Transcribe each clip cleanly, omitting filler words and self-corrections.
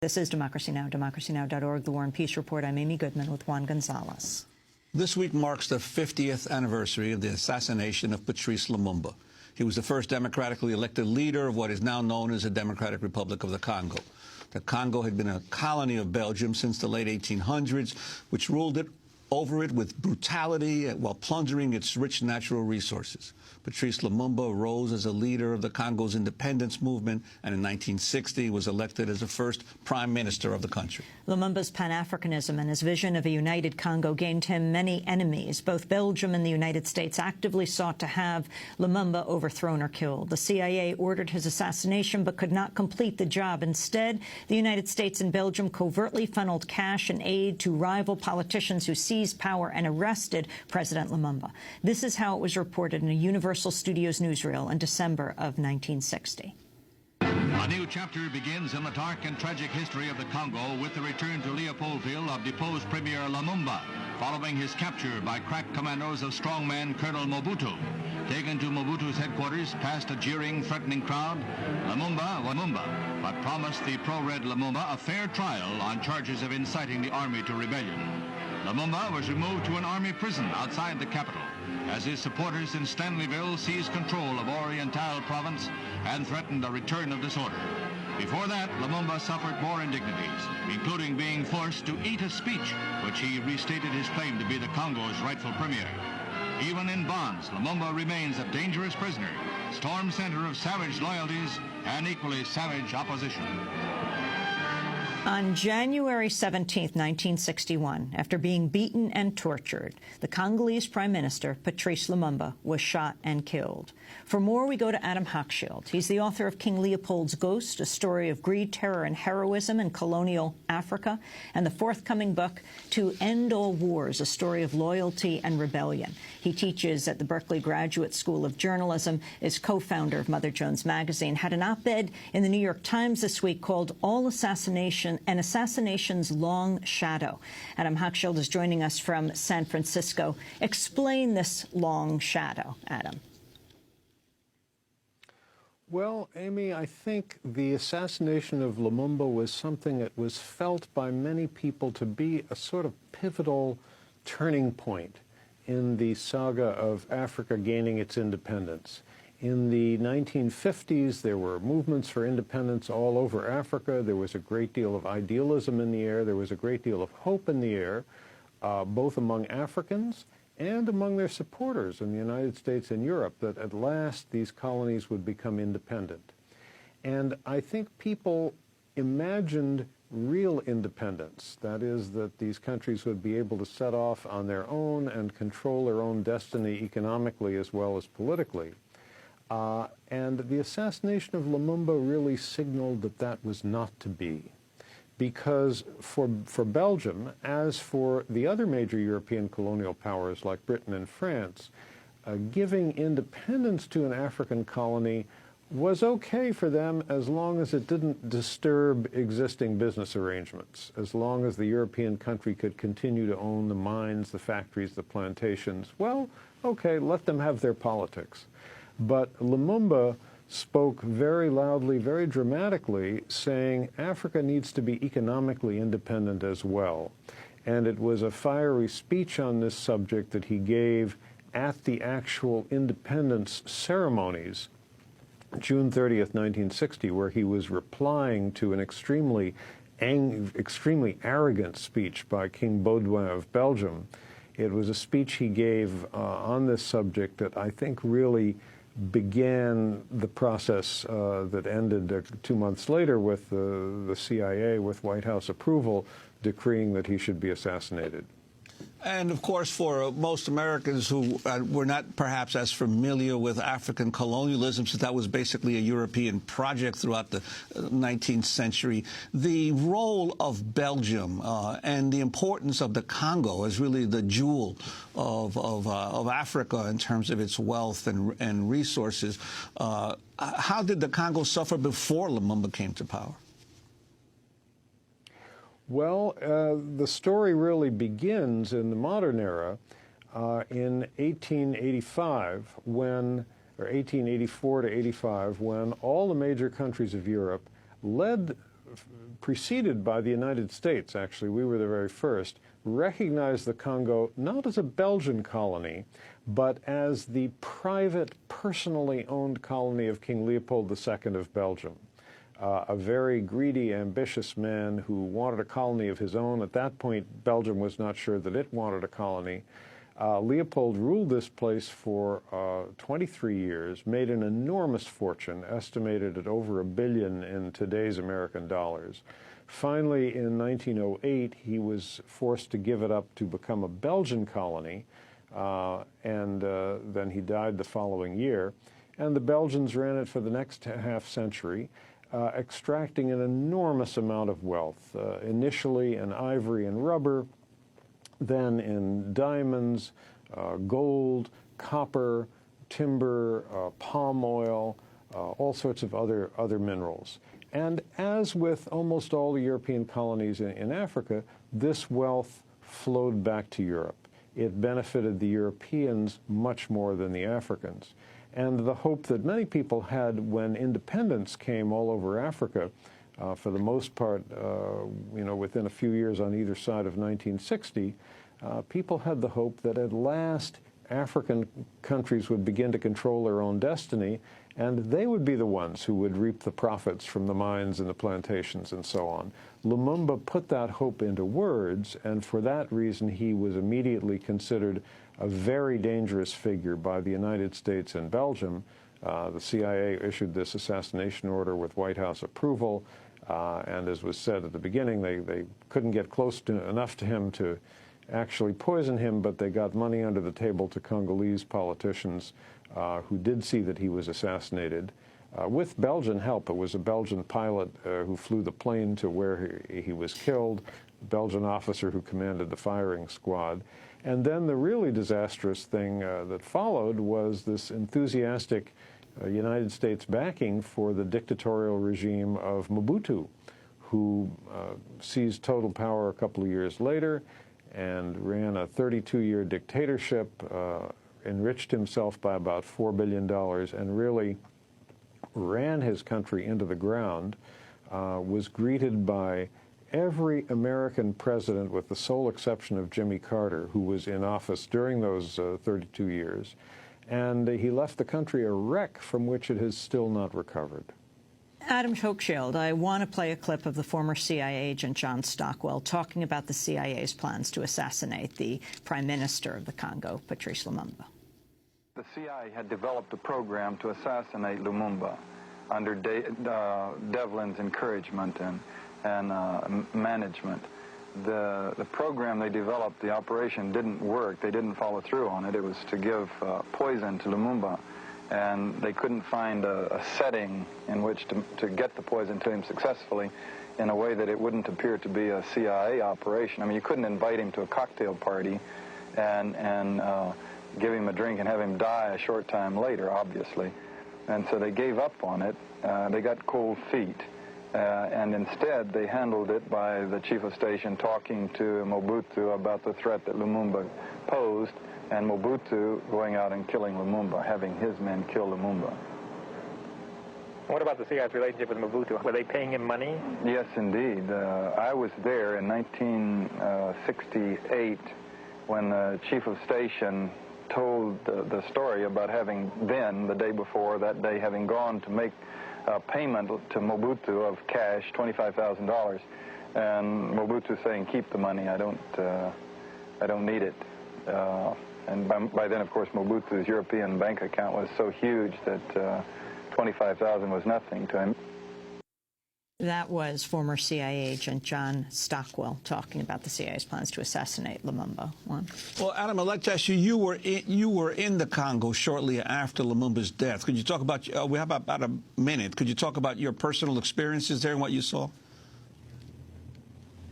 This is Democracy Now!, democracynow.org, The War and Peace Report. I'm Amy Goodman with Juan Gonzalez. This week marks the 50th anniversary of the assassination of Patrice Lumumba. He was the first democratically elected leader of what is now known as the Democratic Republic of the Congo. The Congo had been a colony of Belgium since the late 1800s, which ruled over it with brutality while plundering its rich natural resources. Patrice Lumumba rose as a leader of the Congo's independence movement and in 1960 was elected as the first prime minister of the country. Lumumba's Pan-Africanism and his vision of a united Congo gained him many enemies. Both Belgium and the United States actively sought to have Lumumba overthrown or killed. The CIA ordered his assassination but could not complete the job. Instead, the United States and Belgium covertly funneled cash and aid to rival politicians who seized power and arrested President Lumumba. This is how it was reported in a Universal Studios newsreel in December of 1960. A new chapter begins in the dark and tragic history of the Congo with the return to Leopoldville of deposed Premier Lumumba, following his capture by crack commandos of strongman Colonel Mobutu. Taken to Mobutu's headquarters, past a jeering, threatening crowd, Lumumba, but promised the pro-red Lumumba a fair trial on charges of inciting the army to rebellion. Lumumba was removed to an army prison outside the capital as his supporters in Stanleyville seized control of Oriental province and threatened a return of disorder. Before that, Lumumba suffered more indignities, including being forced to eat a speech which he restated his claim to be the Congo's rightful premier. Even in bonds, Lumumba remains a dangerous prisoner, storm center of savage loyalties and equally savage opposition. On January 17, 1961, after being beaten and tortured, the Congolese Prime Minister, Patrice Lumumba, was shot and killed. For more, we go to Adam Hochschild. He's the author of King Leopold's Ghost, a story of greed, terror, and heroism in colonial Africa, and the forthcoming book, To End All Wars, a story of loyalty and rebellion. He teaches at the Berkeley Graduate School of Journalism, is co-founder of Mother Jones Magazine, had an op-ed in the New York Times this week called All Assassination and Assassination's Long Shadow. Adam Hochschild is joining us from San Francisco. Explain this long shadow, Adam. Well, Amy, I think the assassination of Lumumba was something that was felt by many people to be a sort of pivotal turning point in the saga of Africa gaining its independence. In the 1950s, there were movements for independence all over Africa. There was a great deal of idealism in the air. There was a great deal of hope in the air, both among Africans and among their supporters in the United States and Europe, that at last these colonies would become independent. And I think people imagined real independence, that is, that these countries would be able to set off on their own and control their own destiny economically as well as politically. And the assassination of Lumumba really signaled that that was not to be. Because for Belgium, as for the other major European colonial powers like Britain and France, giving independence to an African colony was okay for them as long as it didn't disturb existing business arrangements, as long as the European country could continue to own the mines, the factories, the plantations. Well, okay, let them have their politics. But Lumumba spoke very loudly, very dramatically, saying Africa needs to be economically independent as well. And it was a fiery speech on this subject that he gave at the actual independence ceremonies, June 30th, 1960, where he was replying to an extremely arrogant speech by King Baudouin of Belgium. It was a speech he gave on this subject that I think really began the process that ended 2 months later with the CIA, with White House approval, decreeing that he should be assassinated. And, of course, for most Americans who were not perhaps as familiar with African colonialism, since that was basically a European project throughout the 19th century, the role of Belgium and the importance of the Congo as really the jewel of Africa in terms of its wealth and resources. How did the Congo suffer before Lumumba came to power? Well, the story really begins in the modern era in 1885, or 1884 to 85, when all the major countries of Europe, led preceded by the United States, actually, we were the very first, recognized the Congo not as a Belgian colony, but as the private, personally owned colony of King Leopold II of Belgium. A very greedy, ambitious man who wanted a colony of his own. At that point, Belgium was not sure that it wanted a colony. Leopold ruled this place for 23 years, made an enormous fortune, estimated at over $1 billion in today's American dollars. Finally, in 1908, he was forced to give it up to become a Belgian colony, and then he died the following year. And the Belgians ran it for the next half century, extracting an enormous amount of wealth, initially in ivory and rubber, then in diamonds, gold, copper, timber, palm oil, all sorts of other minerals. And as with almost all the European colonies in Africa, this wealth flowed back to Europe. It benefited the Europeans much more than the Africans. And the hope that many people had when independence came all over Africa, for the most part, within a few years on either side of 1960, people had the hope that at last African countries would begin to control their own destiny, and they would be the ones who would reap the profits from the mines and the plantations and so on. Lumumba put that hope into words, and for that reason he was immediately considered a very dangerous figure by the United States and Belgium. The CIA issued this assassination order with White House approval, and as was said at the beginning, they couldn't get close enough to him to actually poison him, but they got money under the table to Congolese politicians who did see that he was assassinated. With Belgian help. It was a Belgian pilot who flew the plane to where he was killed, a Belgian officer who commanded the firing squad. And then the really disastrous thing that followed was this enthusiastic United States backing for the dictatorial regime of Mobutu, who seized total power a couple of years later and ran a 32-year dictatorship, enriched himself by about $4 billion, and really ran his country into the ground, was greeted by every American president, with the sole exception of Jimmy Carter, who was in office during those 32 years. And he left the country a wreck from which it has still not recovered. Adam Hochschild, I want to play a clip of the former CIA agent John Stockwell talking about the CIA's plans to assassinate the Prime Minister of the Congo, Patrice Lumumba. The CIA had developed a program to assassinate Lumumba under Devlin's encouragement and management. The program they developed, the operation didn't work. They didn't follow through on it. It was to give poison to Lumumba, and they couldn't find a setting in which to get the poison to him successfully in a way that it wouldn't appear to be a CIA operation. I mean, you couldn't invite him to a cocktail party and give him a drink and have him die a short time later, obviously. And so they gave up on it. They got cold feet. And instead, they handled it by the chief of station talking to Mobutu about the threat that Lumumba posed, and Mobutu going out and killing Lumumba, having his men kill Lumumba. What about the CIA's relationship with Mobutu? Were they paying him money? Yes, indeed. I was there in 1968 when the chief of station told the story about having then, the day before, that day, having gone to make a payment to Mobutu of cash, $25,000, and Mobutu saying, "Keep the money. I don't need it." And by then, of course, Mobutu's European bank account was so huge that $25,000 was nothing to him. That was former CIA agent John Stockwell talking about the CIA's plans to assassinate Lumumba. Juan? Well, Adam, I'd like to ask you, you were in the Congo shortly after Lumumba's death. Could you talk about, we have about a minute, could you talk about your personal experiences there and what you saw?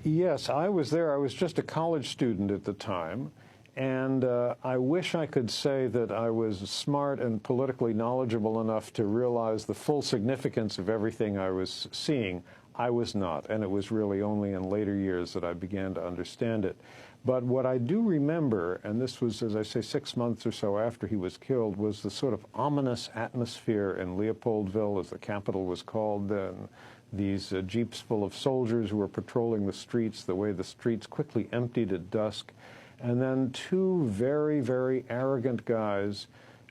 Yes, I was there. I was just a college student at the time. And I wish I could say that I was smart and politically knowledgeable enough to realize the full significance of everything I was seeing. I was not, and it was really only in later years that I began to understand it. But what I do remember, and this was, as I say, 6 months or so after he was killed, was the sort of ominous atmosphere in Leopoldville, as the capital was called then. these jeeps full of soldiers who were patrolling the streets, the way the streets quickly emptied at dusk, and then two very, very arrogant guys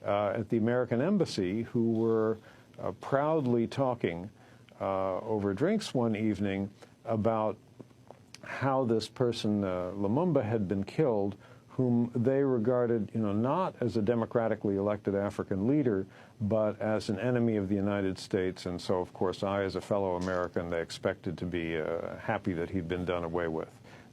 at the American embassy who were proudly talking over drinks one evening about how this person, Lumumba, had been killed, whom they regarded, not as a democratically elected African leader, but as an enemy of the United States. And so, of course, I, as a fellow American, they expected to be happy that he'd been done away with.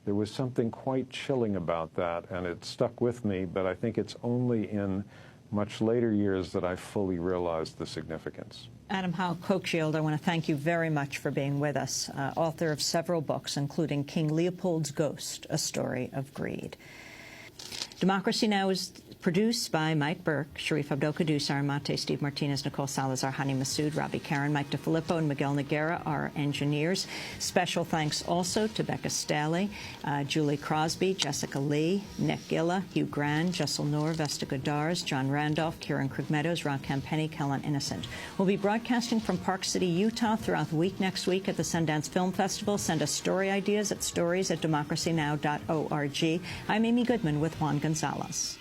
There was something quite chilling about that, and it stuck with me, but I think it's only in much later years that I fully realized the significance. Adam Hochschild, I want to thank you very much for being with us, author of several books, including King Leopold's Ghost, A Story of Greed. Democracy Now! Is produced by Mike Burke, Sharif Abdel-Kadur, Sarah Mate, Steve Martinez, Nicole Salazar, Hani Massoud, Robbie Karen, Mike DeFilippo, and Miguel Noguera are engineers. Special thanks also to Becca Staley, Julie Crosby, Jessica Lee, Nick Gilla, Hugh Grand, Jessel Noor, Vesta Godars, John Randolph, Kieran Krug Meadows, Ron Campenny, Kellen Innocent. We'll be broadcasting from Park City, Utah throughout the week next week at the Sundance Film Festival. Send us story ideas at stories@democracynow.org. I'm Amy Goodman with Juan Gonzalez.